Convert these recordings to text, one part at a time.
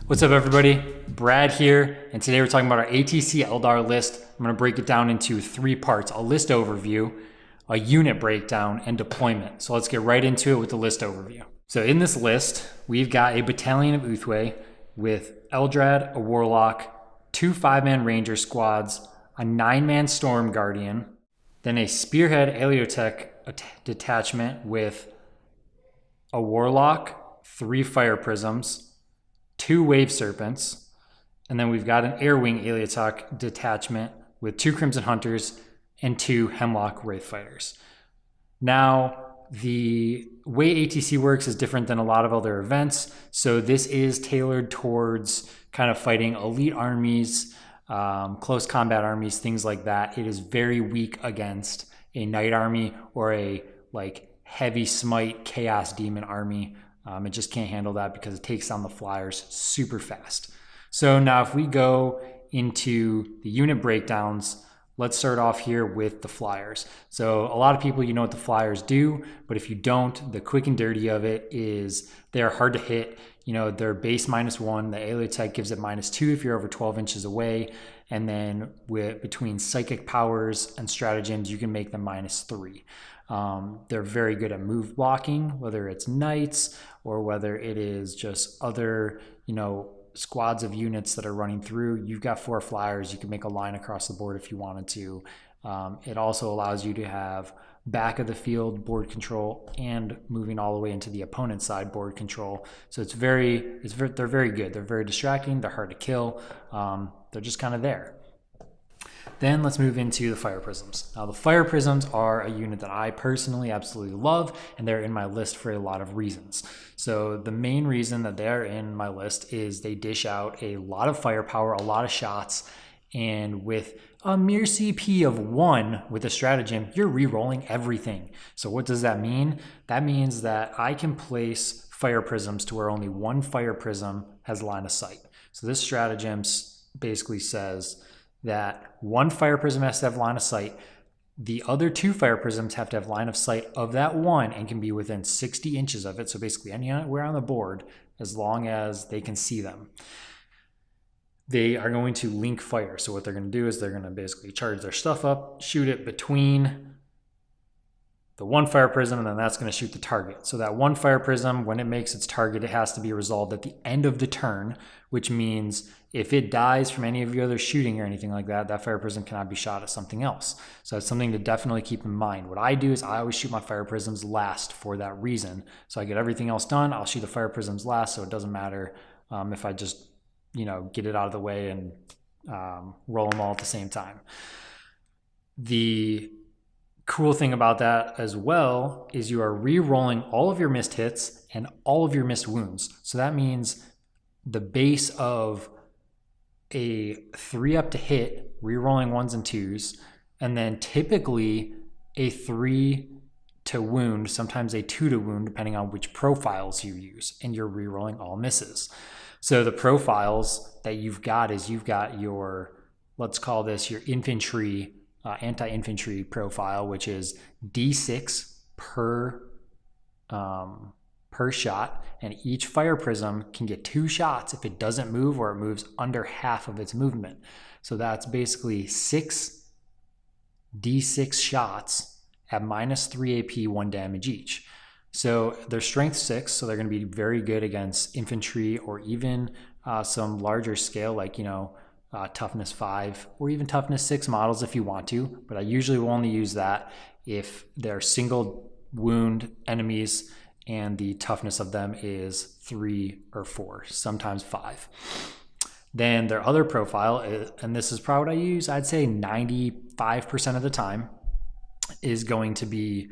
What's up, everybody? Brad here, and today we're talking about our ATC Eldar list. I'm going to break it down into 3 parts: a list overview, a unit breakdown, and deployment. So let's get right into it with the list overview. So in this list, we've got a battalion of Uthway with Eldrad, a Warlock, 2 5-man Ranger squads, a 9-man Storm Guardian, then a Spearhead Aleotech detachment with a Warlock, 3 Fire Prisms, 2 Wave Serpents, and then we've got an Airwing Aleotech detachment with 2 Crimson Hunters and 2 Hemlock Wraith Fighters. Now, the way ATC works is different than a lot of other events, so this is tailored towards kind of fighting elite armies, close combat armies, things like that. It is very weak against a Knight army or a heavy smite Chaos Demon army. It just can't handle that because it takes down the flyers super fast. So now if we go into the unit breakdowns, let's start off here with the flyers. So a lot of people, you know what the flyers do, but if you don't, the quick and dirty of it is they're hard to hit. You know, they're base -1. The Aleotech gives it -2 if you're over 12 inches away. And then between psychic powers and stratagems, you can make them -3. They're very good at move blocking, whether it's knights or whether it is just other, squads of units that are running through. You've got 4 flyers. You can make a line across the board if you wanted to. It also allows you to have back of the field board control and moving all the way into the opponent's side board control. So they're very good. They're very distracting. They're hard to kill. They're just kind of there. Then let's move into the Fire Prisms. Now, the Fire Prisms are a unit that I personally absolutely love, and they're in my list for a lot of reasons. So the main reason that they're in my list is they dish out a lot of firepower, a lot of shots, and with a mere CP of 1 with a stratagem, you're re-rolling everything. So what does that mean? That means that I can place Fire Prisms to where only 1 Fire Prism has line of sight. So this stratagem basically says that 1 Fire Prism has to have line of sight. The other 2 Fire Prisms have to have line of sight of that 1 and can be within 60 inches of it. So basically anywhere on the board, as long as they can see them. They are going to link fire. So what they're going to do is they're going to basically charge their stuff up, shoot it between the 1 Fire Prism, and then that's going to shoot the target. So that 1 Fire Prism, when it makes its target, it has to be resolved at the end of the turn, which means if it dies from any of your other shooting or anything like that, that Fire Prism cannot be shot at something else. So that's something to definitely keep in mind. What I do is I always shoot my Fire Prisms last for that reason. So I get everything else done, I'll shoot the Fire Prisms last, so it doesn't matter if I just, get it out of the way and roll them all at the same time. The cool thing about that as well is you are re-rolling all of your missed hits and all of your missed wounds. So that means the base of a 3 up to hit, re-rolling 1s and 2s, and then typically a 3 to wound, sometimes a 2 to wound, depending on which profiles you use, and you're re-rolling all misses. So the profiles that you've got is you've got your, let's call this your infantry, anti-infantry profile, which is D6 per shot, and each Fire Prism can get 2 shots if it doesn't move or it moves under half of its movement. So that's basically 6 D6 shots at -3 AP, 1 damage each. So they're strength 6, so they're going to be very good against infantry or even some larger scale like, toughness 5 or even toughness 6 models if you want to, but I usually will only use that if they're single wound enemies and the toughness of them is 3 or 4, sometimes 5. Then their other profile, and this is probably what I use, I'd say 95% of the time, is going to be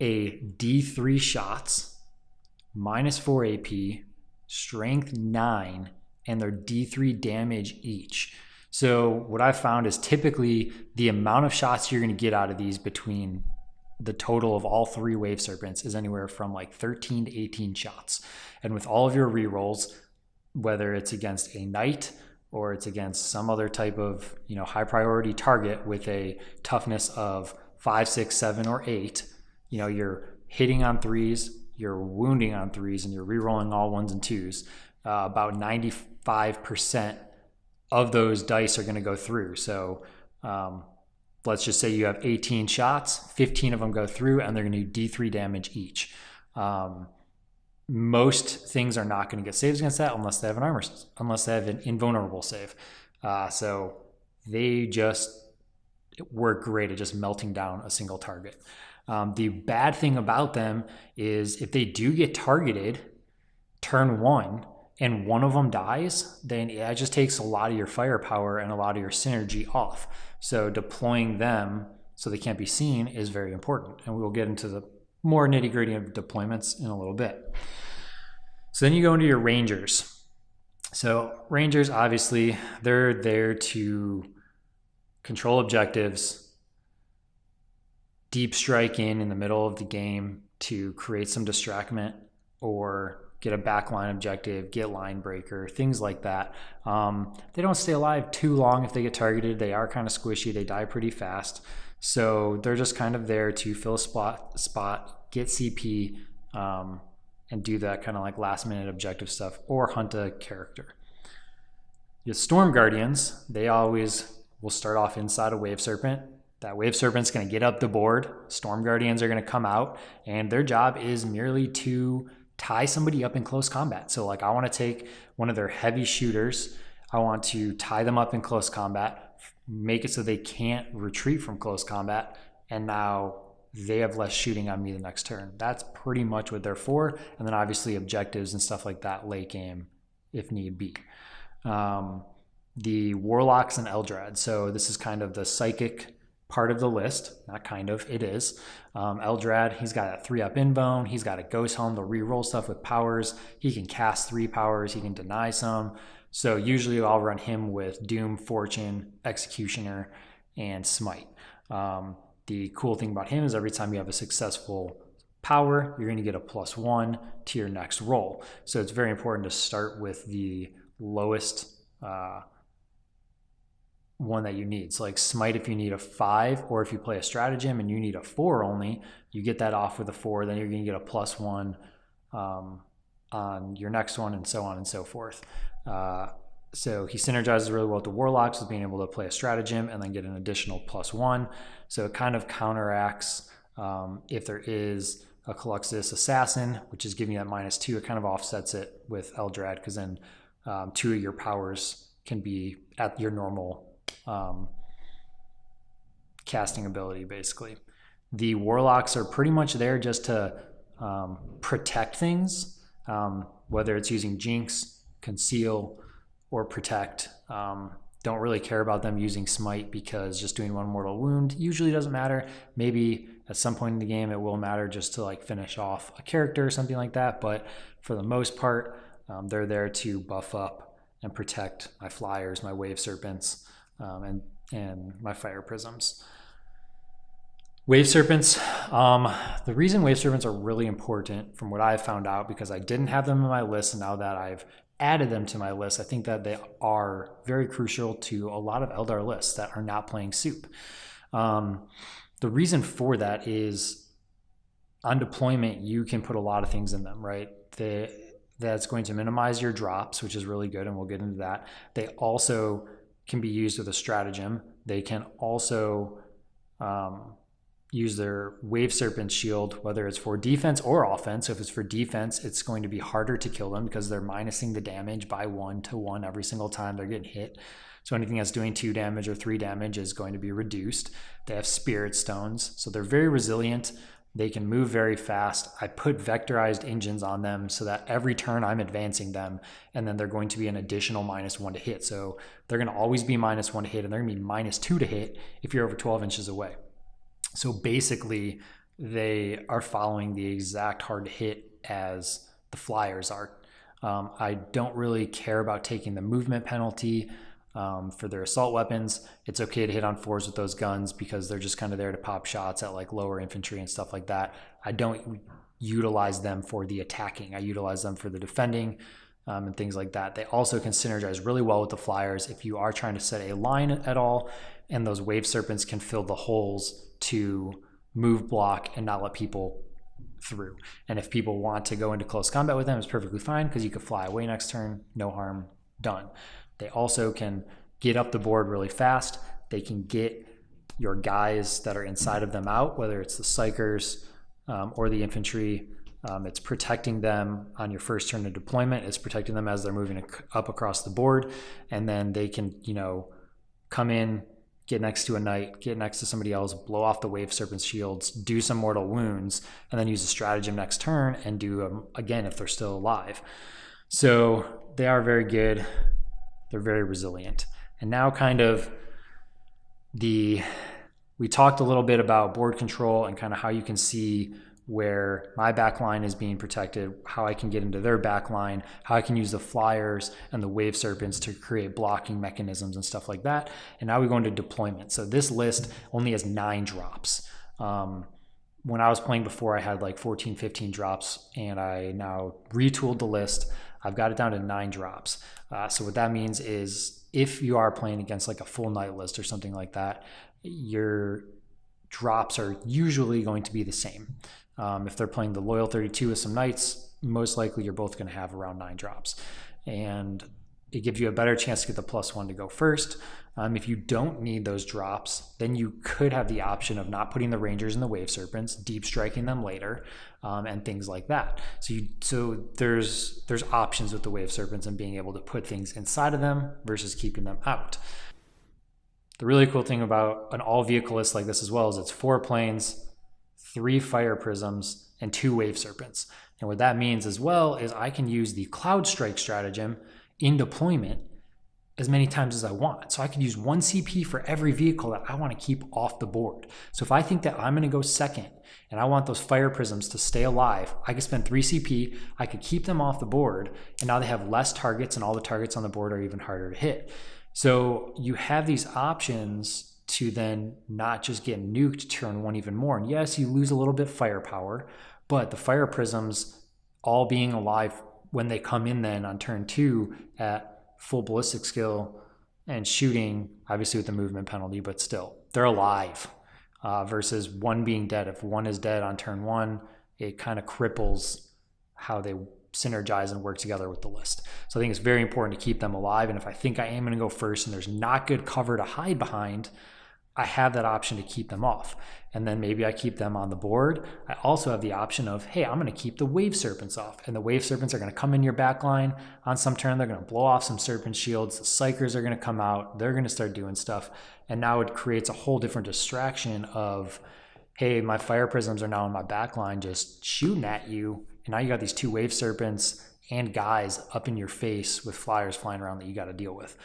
a D3 shots, -4 AP, strength 9, and they're D3 damage each. So what I've found is typically the amount of shots you're going to get out of these between the total of all 3 Wave Serpents is anywhere from 13 to 18 shots. And with all of your rerolls, whether it's against a Knight or it's against some other type of high priority target with a toughness of 5, 6, 7, or 8, you're hitting on 3s, you're wounding on 3s, and you're rerolling all 1s and 2s. about 95% of those dice are going to go through. So let's just say you have 18 shots, 15 of them go through, and they're going to do D3 damage each. Most things are not going to get saves against that unless they have an invulnerable save. So they just work great at just melting down a single target. The bad thing about them is if they do get targeted turn one and one of them dies, then it just takes a lot of your firepower and a lot of your synergy off. So deploying them so they can't be seen is very important. And we will get into the more nitty-gritty of deployments in a little bit. So then you go into your Rangers. So Rangers, obviously, they're there to control objectives, deep strike in the middle of the game to create some distractment or get a backline objective, get line breaker, things like that. They don't stay alive too long if they get targeted. They are kind of squishy. They die pretty fast. So they're just kind of there to fill a spot, get CP, and do that kind of like last minute objective stuff or hunt a character. Your Storm Guardians, they always will start off inside a Wave Serpent. That Wave Serpent's going to get up the board. Storm Guardians are going to come out, and their job is merely to tie somebody up in close combat. So like I want to take one of their heavy shooters, I want to tie them up in close combat, make it so they can't retreat from close combat, and now they have less shooting on me the next turn. That's pretty much what they're for. And then obviously objectives and stuff like that late game if need be. The Warlocks and Eldrad. So this is kind of the psychic part of the list. Not kind of, it is. Eldrad, he's got a 3-up invuln. He's got a Ghost Helm to reroll stuff with powers. He can cast 3 powers. He can deny some. So usually I'll run him with Doom, Fortune, Executioner, and Smite. The cool thing about him is every time you have a successful power, you're going to get a +1 to your next roll. So it's very important to start with the lowest one that you need. So like Smite, if you need a 5, or if you play a stratagem and you need a 4 only, you get that off with a 4, then you're going to get a +1 on your next one, and so on and so forth. So he synergizes really well with the Warlocks with being able to play a stratagem and then get an additional +1. So it kind of counteracts if there is a Caluxus Assassin, which is giving you that -2, it kind of offsets it with Eldrad, because then 2 of your powers can be at your normal casting ability, basically. The Warlocks are pretty much there just to protect things, whether it's using Jinx, Conceal, or Protect. Don't really care about them using Smite, because just doing 1 mortal wound usually doesn't matter. Maybe at some point in the game it will matter just to like finish off a character or something like that, but for the most part they're there to buff up and protect my Flyers, my Wave Serpents, and my Fire Prisms. Wave Serpents, the reason Wave Serpents are really important from what I've found out, because I didn't have them in my list, and now that I've added them to my list, I think that they are very crucial to a lot of Eldar lists that are not playing Soup. The reason for that is on deployment, you can put a lot of things in them, right? That's going to minimize your drops, which is really good, and we'll get into that. They also can be used with a stratagem. They can also use their Wave Serpent shield, whether it's for defense or offense. So if it's for defense, it's going to be harder to kill them because they're minusing the damage by 1 to 1 every single time they're getting hit. So anything that's doing 2 damage or 3 damage is going to be reduced. They have Spirit Stones, so they're very resilient. They can move very fast. I put vectorized engines on them so that every turn I'm advancing them, and then they're going to be an additional -1 to hit. So they're going to always be -1 to hit, and they're going to be -2 to hit if you're over 12 inches away. So basically, they are following the exact hard hit as the Flyers are. I don't really care about taking the movement penalty for their assault weapons. It's okay to hit on 4s with those guns because they're just kind of there to pop shots at like lower infantry and stuff like that. I don't utilize them for the attacking. I utilize them for the defending and things like that. They also can synergize really well with the Flyers if you are trying to set a line at all, and those Wave Serpents can fill the holes to move, block, and not let people through. And if people want to go into close combat with them, it's perfectly fine because you could fly away next turn, no harm, done. They also can get up the board really fast. They can get your guys that are inside of them out, whether it's the psychers or the infantry. It's protecting them on your first turn of deployment. It's protecting them as they're moving up across the board. And then they can, come in, get next to a knight, get next to somebody else, blow off the wave serpent's shields, do some mortal wounds, and then use a stratagem next turn and do them again if they're still alive. So they are very good. They're very resilient. And now we talked a little bit about board control and kind of how you can see where my backline is being protected, how I can get into their backline, how I can use the flyers and the wave serpents to create blocking mechanisms and stuff like that. And now we go into deployment. So this list only has 9 drops. When I was playing before, I had like 14, 15 drops, and I now retooled the list. I've got it down to 9 drops. So what that means is if you are playing against like a full night list or something like that, your drops are usually going to be the same. If they're playing the Loyal 32 with some knights, most likely you're both going to have around 9 drops. And it gives you a better chance to get the +1 to go first. If you don't need those drops, then you could have the option of not putting the Rangers and the Wave Serpents, deep striking them later, and things like that. So there's options with the Wave Serpents and being able to put things inside of them versus keeping them out. The really cool thing about an all-vehicle list like this as well is it's 4 planes, 3 fire prisms, and 2 wave serpents. And what that means as well is I can use the Cloud Strike stratagem in deployment as many times as I want. So I could use 1 CP for every vehicle that I want to keep off the board. So if I think that I'm going to go second and I want those fire prisms to stay alive, I could spend 3 CP, I could keep them off the board, and now they have less targets and all the targets on the board are even harder to hit. So you have these options to then not just get nuked turn 1 even more. And yes, you lose a little bit firepower, but the fire prisms all being alive when they come in then on turn 2 at full ballistic skill and shooting, obviously with the movement penalty, but still, they're alive versus 1 being dead. If 1 is dead on turn 1, it kind of cripples how they synergize and work together with the list. So I think it's very important to keep them alive. And if I think I am going to go first and there's not good cover to hide behind, I have that option to keep them off. And then maybe I keep them on the board. I also have the option of, hey, I'm going to keep the wave serpents off. And the wave serpents are going to come in your back line on some turn. They're going to blow off some serpent shields. The psychers are going to come out. They're going to start doing stuff. And now it creates a whole different distraction of, hey, my fire prisms are now in my back line just shooting at you. And now you got these 2 wave serpents and guys up in your face with flyers flying around that you got to deal with.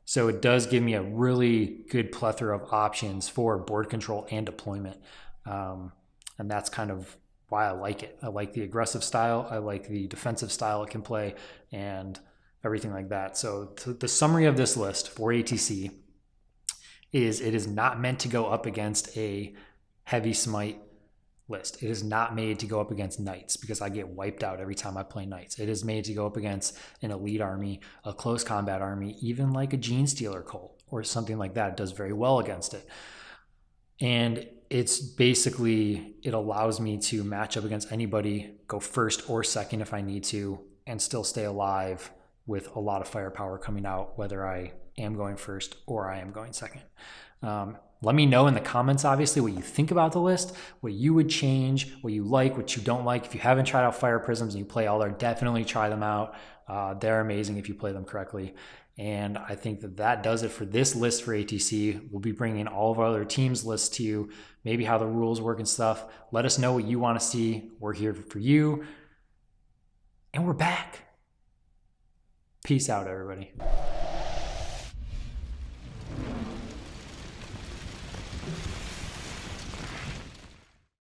So it does give me a really good plethora of options for board control and deployment. And that's kind of why I like it. I like the aggressive style. I like the defensive style it can play and everything like that. So the summary of this list for ATC is it is not meant to go up against a heavy smite list. It is not made to go up against knights because I get wiped out every time I play knights. It is made to go up against an elite army, a close combat army, even like a Gene Stealer cult or something like that. It does very well against it. And it's basically, it allows me to match up against anybody, go first or second if I need to, and still stay alive with a lot of firepower coming out, whether I am going first or I am going second. Let me know in the comments, obviously, what you think about the list, what you would change, what you like, what you don't like. If you haven't tried out Fire Prisms and you play Eldar, definitely try them out. They're amazing if you play them correctly. And I think that does it for this list for ATC. We'll be bringing all of our other teams' lists to you, maybe how the rules work and stuff. Let us know what you want to see. We're here for you. And we're back. Peace out, everybody.